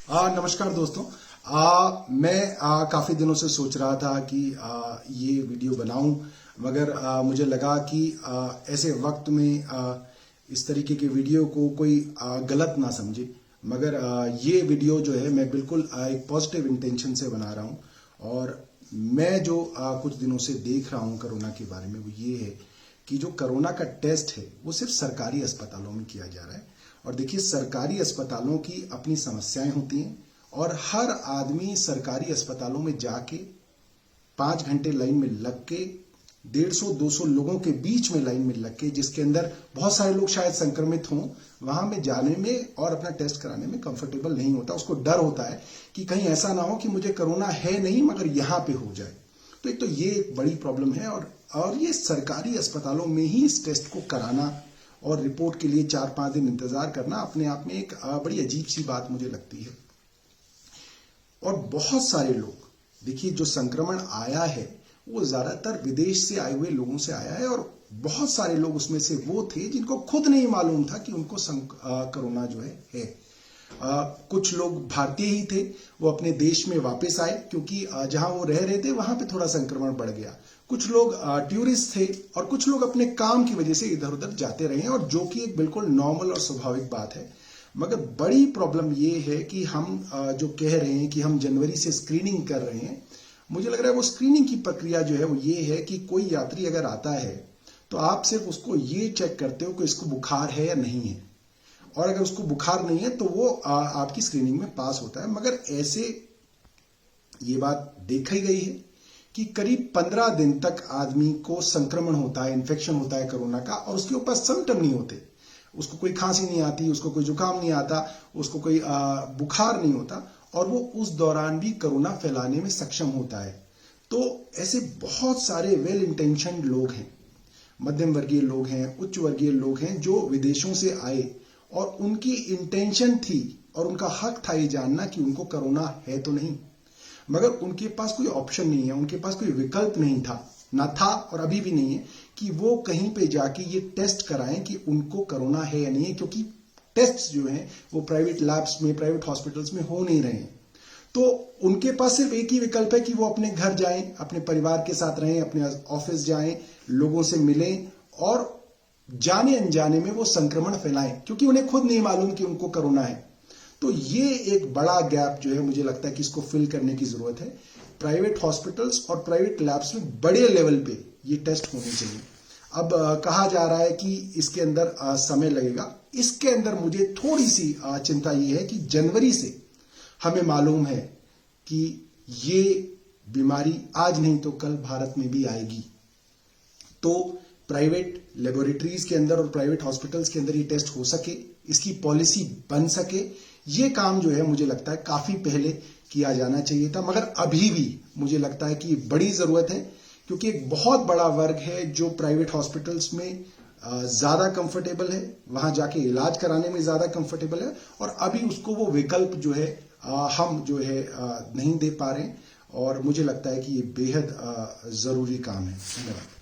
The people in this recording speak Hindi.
नमस्कार दोस्तों। मैं काफी दिनों से सोच रहा था कि ये वीडियो बनाऊं, मगर मुझे लगा कि ऐसे वक्त में इस तरीके के वीडियो को कोई गलत ना समझे। मगर ये वीडियो जो है मैं बिल्कुल एक पॉजिटिव इंटेंशन से बना रहा हूं। और मैं जो कुछ दिनों से देख रहा हूं कोरोना के बारे में, वो ये है कि जो कोरोना का टेस्ट है वो सिर्फ सरकारी अस्पतालों में किया जा रहा है। और देखिए, सरकारी अस्पतालों की अपनी समस्याएं होती हैं और हर आदमी सरकारी अस्पतालों में जाके 5 घंटे लाइन में लग के 150-200 लोगों के बीच में लाइन में लग के, जिसके अंदर बहुत सारे लोग शायद संक्रमित हों, वहां में जाने में और अपना टेस्ट कराने में कंफर्टेबल नहीं होता। उसको डर होता है कि कहीं ऐसा ना हो कि मुझे कोरोना है नहीं मगर यहां पे हो जाए। तो एक तो ये एक बड़ी प्रॉब्लम है। और ये सरकारी अस्पतालों में ही इस टेस्ट को कराना और रिपोर्ट के लिए 4-5 दिन इंतजार करना अपने आप में एक बड़ी अजीब सी बात मुझे लगती है। और बहुत सारे लोग, देखिए, जो संक्रमण आया है वो ज्यादातर विदेश से आए हुए लोगों से आया है। और बहुत सारे लोग उसमें से वो थे जिनको खुद नहीं मालूम था कि उनको कोरोना जो है। कुछ लोग भारतीय ही थे, वो अपने देश में वापस आए क्योंकि जहां वो रह रहे थे वहां पे थोड़ा संक्रमण बढ़ गया। कुछ लोग टूरिस्ट थे और कुछ लोग अपने काम की वजह से इधर उधर जाते रहे, और जो कि एक बिल्कुल नॉर्मल और स्वाभाविक बात है। मगर बड़ी प्रॉब्लम ये है कि हम जो कह रहे हैं कि हम जनवरी से स्क्रीनिंग कर रहे हैं, मुझे लग रहा है वो स्क्रीनिंग की प्रक्रिया जो है वो ये है कि कोई यात्री अगर आता है तो आप सिर्फ उसको ये चेक करते हो कि इसको बुखार है या नहीं है, और अगर उसको बुखार नहीं है तो वो आपकी स्क्रीनिंग में पास होता है। मगर ऐसे ये बात देखी गई है कि करीब 15 दिन तक आदमी को संक्रमण होता है, इन्फेक्शन होता है कोरोना का, और उसके ऊपर सिम्टम नहीं होते। उसको कोई खांसी नहीं आती, उसको कोई जुकाम नहीं आता, उसको कोई बुखार नहीं होता, और वो उस दौरान भी कोरोना फैलाने में सक्षम होता है। तो ऐसे बहुत सारे वेल इंटेंशन्ड लोग हैं, मध्यम वर्गीय लोग हैं, उच्च वर्गीय लोग हैं जो विदेशों से आए, और उनकी इंटेंशन थी और उनका हक था ये जानना कि उनको कोरोना है तो नहीं, मगर उनके पास कोई ऑप्शन नहीं है, उनके पास कोई विकल्प नहीं था, ना था और अभी भी नहीं है कि वो कहीं पे जाके ये टेस्ट कराएं कि उनको कोरोना है या नहीं है, क्योंकि टेस्ट जो हैं वो प्राइवेट लैब्स में, प्राइवेट हॉस्पिटल्स में हो नहीं रहे हैं। तो उनके पास सिर्फ एक ही विकल्प है कि वो अपने घर जाएं, अपने परिवार के साथ रहें, अपने ऑफिस जाएं, लोगों से मिलें, और जाने अनजाने में वो संक्रमण फैलाएं, क्योंकि उन्हें खुद नहीं मालूम कि उनको कोरोना है। तो ये एक बड़ा गैप जो है मुझे लगता है कि इसको फिल करने की जरूरत है। प्राइवेट हॉस्पिटल्स और प्राइवेट लैब्स में बड़े लेवल पे ये टेस्ट होने चाहिए। अब कहा जा रहा है कि इसके अंदर समय लगेगा। इसके अंदर मुझे थोड़ी सी चिंता ये है कि जनवरी से हमें मालूम है कि ये बीमारी आज नहीं तो कल भारत में भी आएगी। तो प्राइवेट लेबोरेटरीज के अंदर और प्राइवेट हॉस्पिटल्स के अंदर ये टेस्ट हो सके, इसकी पॉलिसी बन सके, ये काम जो है मुझे लगता है काफी पहले किया जाना चाहिए था। मगर अभी भी मुझे लगता है कि बड़ी जरूरत है, क्योंकि एक बहुत बड़ा वर्ग है जो प्राइवेट हॉस्पिटल्स में ज्यादा कंफर्टेबल है, वहां जाके इलाज कराने में ज्यादा कंफर्टेबल है, और अभी उसको वो विकल्प जो है हम जो है नहीं दे पा रहे हैं। और मुझे लगता है कि ये बेहद जरूरी काम है। धन्यवाद।